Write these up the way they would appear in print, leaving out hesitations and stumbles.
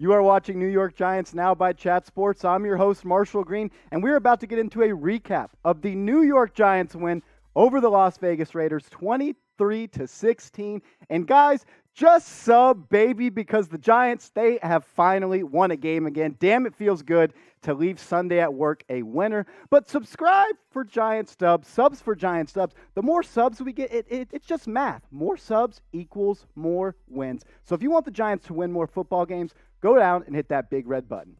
You are watching New York Giants Now by Chat Sports. I'm your host, Marshall Green, and we're about to get into a recap of the New York Giants win over the Las Vegas Raiders, 23-16. And guys, just sub, baby, because the Giants, they have finally won a game again. Damn, it feels good to leave Sunday at work a winner. But subscribe for Giants Dubs, subs for Giants Dubs. The more subs we get, it's just math. More subs equals more wins. So if you want the Giants to win more football games, go down and hit that big red button.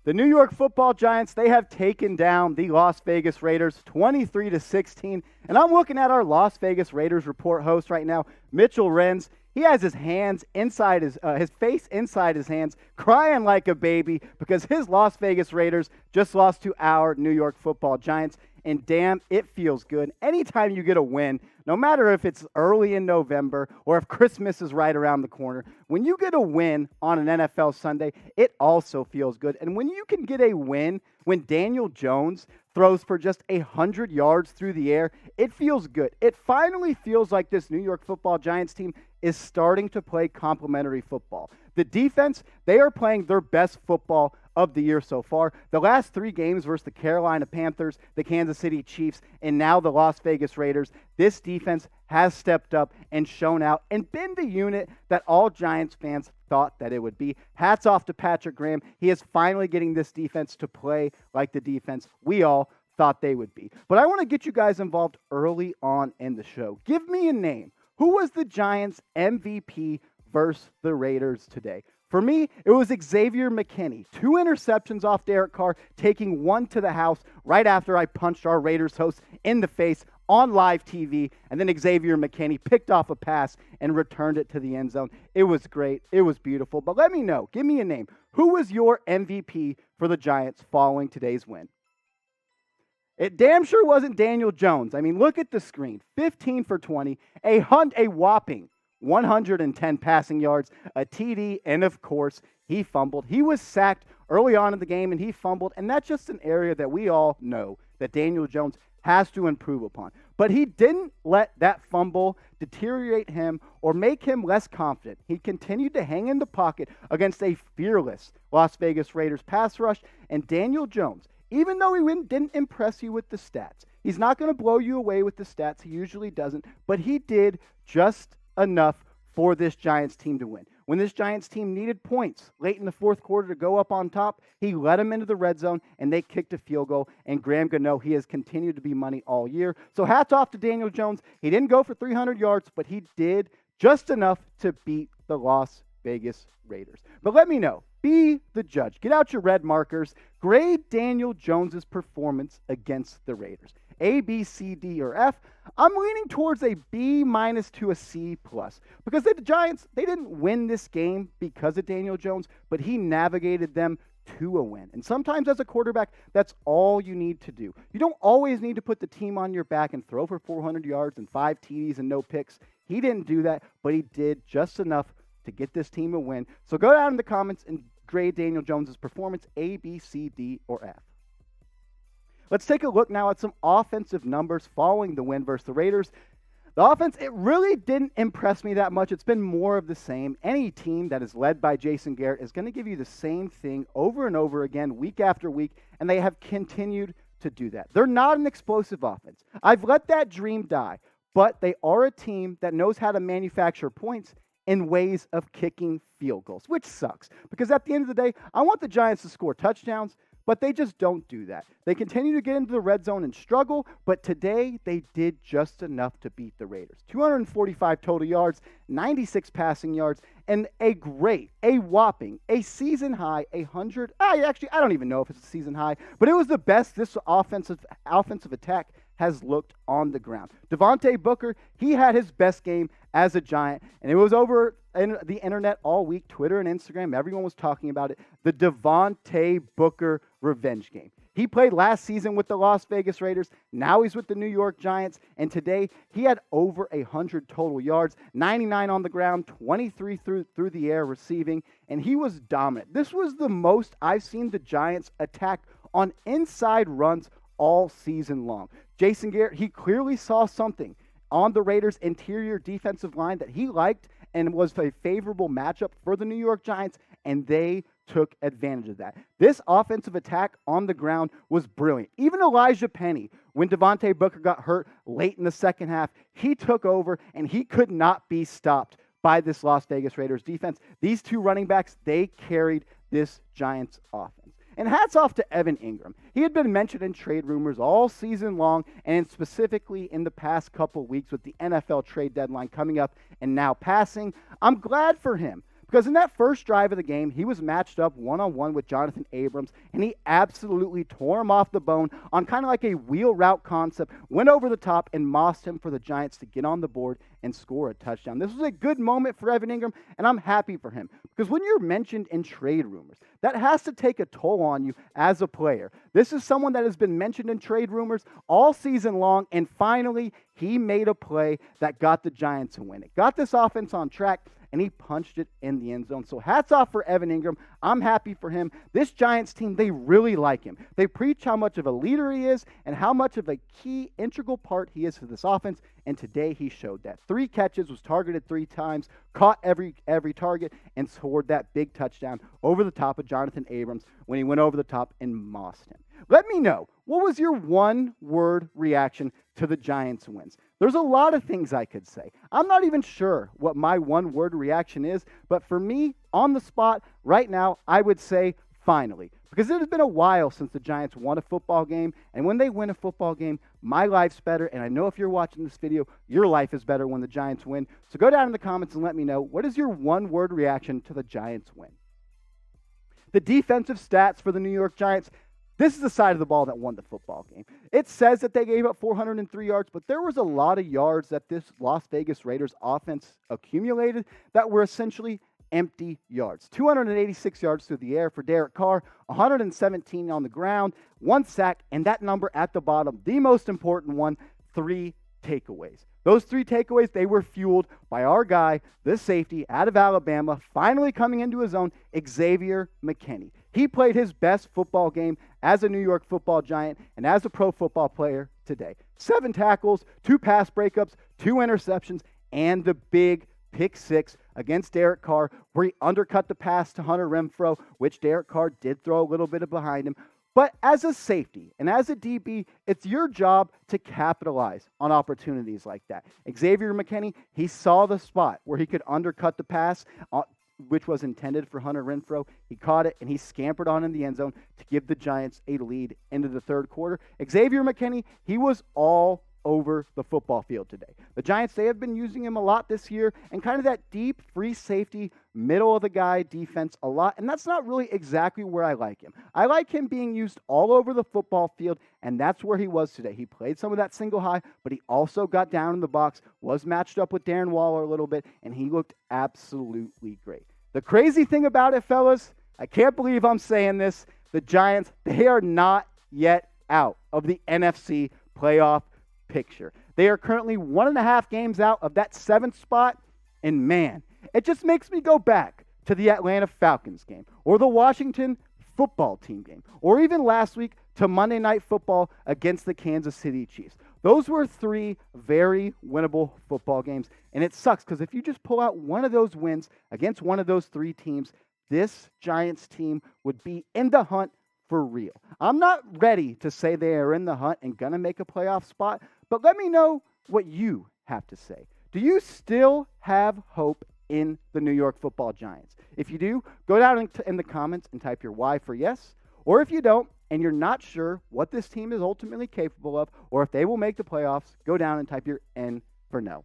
The New York Football Giants, they have taken down the Las Vegas Raiders 23-16. And I'm looking at our Las Vegas Raiders report host right now, Mitchell Renz. He has his hands inside his face inside his hands, crying like a baby because his Las Vegas Raiders just lost to our New York Football Giants. And damn, it feels good. Anytime you get a win, no matter if it's early in November or if Christmas is right around the corner, when you get a win on an NFL Sunday, it also feels good. And when you can get a win when Daniel Jones throws for just 100 yards through the air, it feels good. It finally feels like this New York Football Giants team is starting to play complementary football. The defense, they are playing their best football of the year so far. The last 3 games versus the Carolina Panthers, the Kansas City Chiefs, and now the Las Vegas Raiders, this defense has stepped up and shown out and been the unit that all Giants fans thought that it would be. Hats off to Patrick Graham. He is finally getting this defense to play like the defense we all thought they would be. But I want to get you guys involved early on in the show. Give me a name. Who was the Giants MVP versus the Raiders today? For me, it was Xavier McKinney. 2 interceptions off Derek Carr, taking 1 to the house right after I punched our Raiders host in the face on live TV. And then Xavier McKinney picked off a pass and returned it to the end zone. It was great. It was beautiful. But let me know. Give me a name. Who was your MVP for the Giants following today's win? It damn sure wasn't Daniel Jones. I mean, look at the screen. 15 for 20, a whopping 110 passing yards, a TD, and of course, he fumbled. He was sacked early on in the game, and he fumbled, and that's just an area that we all know that Daniel Jones has to improve upon. But he didn't let that fumble deteriorate him or make him less confident. He continued to hang in the pocket against a fearless Las Vegas Raiders pass rush, and Daniel Jones, even though he didn't impress you with the stats, he's not going to blow you away with the stats. He usually doesn't, but he did just enough for this Giants team to win. When this Giants team needed points late in the fourth quarter to go up on top, he led them into the red zone, and they kicked a field goal, and Graham Gano, he has continued to be money all year. So hats off to Daniel Jones. He didn't go for 300 yards, but he did just enough to beat the Las Vegas Raiders. But let me know. Be the judge. Get out your red markers. Grade Daniel Jones's performance against the Raiders. A, B, C, D, or F. I'm leaning towards a B- to a C+. Because the Giants, they didn't win this game because of Daniel Jones, but he navigated them to a win. And sometimes as a quarterback, that's all you need to do. You don't always need to put the team on your back and throw for 400 yards and 5 TDs and no picks. He didn't do that, but he did just enough to get this team a win. So go down in the comments and grade Daniel Jones's performance A, B, C, D, or F. Let's take a look now at some offensive numbers following the win versus the Raiders. The offense, it really didn't impress me that much. It's been more of the same. Any team that is led by Jason Garrett is going to give you the same thing over and over again, week after week, and they have continued to do that. They're not an explosive offense. I've let that dream die, but they are a team that knows how to manufacture points in ways of kicking field goals, which sucks. Because at the end of the day, I want the Giants to score touchdowns, but they just don't do that. They continue to get into the red zone and struggle, but today they did just enough to beat the Raiders. 245 total yards, 96 passing yards, and a whopping, a season high, 100. I don't even know if it's a season high, but it was the best this offensive attack has looked on the ground. Devontae Booker, he had his best game as a Giant, and it was over in the internet all week, Twitter and Instagram. Everyone was talking about it. The Devontae Booker revenge game. He played last season with the Las Vegas Raiders. Now he's with the New York Giants. And today he had over 100 total yards, 99 on the ground, 23 through the air receiving, and he was dominant. This was the most I've seen the Giants attack on inside runs all season long. Jason Garrett, he clearly saw something on the Raiders' interior defensive line that he liked and was a favorable matchup for the New York Giants, and they took advantage of that. This offensive attack on the ground was brilliant. Even Elijah Penny, when Devontae Booker got hurt late in the second half, he took over, and he could not be stopped by this Las Vegas Raiders defense. These two running backs, they carried this Giants offense. And hats off to Evan Ingram. He had been mentioned in trade rumors all season long, and specifically in the past couple weeks with the NFL trade deadline coming up and now passing. I'm glad for him, because in that first drive of the game, he was matched up one-on-one with Jonathan Abrams, and he absolutely tore him off the bone on kind of like a wheel route concept, went over the top and mossed him for the Giants to get on the board and score a touchdown. This was a good moment for Evan Ingram, and I'm happy for him, because when you're mentioned in trade rumors, that has to take a toll on you as a player. This is someone that has been mentioned in trade rumors all season long, and finally, he made a play that got the Giants a win. It got this offense on track, and he punched it in the end zone. So hats off for Evan Ingram. I'm happy for him. This Giants team, they really like him. They preach how much of a leader he is and how much of a key, integral part he is for this offense, and today he showed that. 3 catches, was targeted 3 times, caught every target, and scored that big touchdown over the top of Jonathan Abrams when he went over the top and mossed him. Let me know, what was your one-word reaction to the Giants' wins? There's a lot of things I could say. I'm not even sure what my one-word reaction is, but for me, on the spot, right now, I would say finally. Because it has been a while since the Giants won a football game, and when they win a football game, my life's better, and I know if you're watching this video, your life is better when the Giants win. So go down in the comments and let me know, what is your one-word reaction to the Giants' win? The defensive stats for the New York Giants, this is the side of the ball that won the football game. It says that they gave up 403 yards, but there was a lot of yards that this Las Vegas Raiders offense accumulated that were essentially empty yards. 286 yards through the air for Derek Carr, 117 on the ground, 1 sack, and that number at the bottom, the most important one, 3 takeaways. Those 3 takeaways, they were fueled by our guy, the safety out of Alabama, finally coming into his own, Xavier McKinney. He played his best football game as a New York Football Giant and as a pro football player today. 7 tackles, 2 pass breakups, 2 interceptions, and the big pick 6 against Derek Carr, where he undercut the pass to Hunter Renfrow, which Derek Carr did throw a little bit of behind him. But as a safety and as a DB, it's your job to capitalize on opportunities like that. Xavier McKinney, he saw the spot where he could undercut the pass, which was intended for Hunter Renfrow. He caught it, and he scampered on in the end zone to give the Giants a lead into the third quarter. Xavier McKinney, he was all over the football field today. The Giants, they have been using him a lot this year, and kind of that deep free safety, middle-of-the-guy defense a lot, and that's not really exactly where I like him. I like him being used all over the football field, and that's where he was today. He played some of that single high, but he also got down in the box, was matched up with Darren Waller a little bit, and he looked absolutely great. The crazy thing about it, fellas, I can't believe I'm saying this, the Giants, they are not yet out of the NFC playoff picture. They are currently 1.5 games out of that 7th spot, and man, it just makes me go back to the Atlanta Falcons game, or the Washington football team game, or even last week to Monday Night Football against the Kansas City Chiefs. Those were 3 very winnable football games, and it sucks because if you just pull out one of those wins against one of those 3 teams, this Giants team would be in the hunt for real. I'm not ready to say they are in the hunt and going to make a playoff spot, but let me know what you have to say. Do you still have hope in the New York Football Giants? If you do, go down in the comments and type your Y for yes. Or if you don't, and you're not sure what this team is ultimately capable of, or if they will make the playoffs, go down and type your N for no.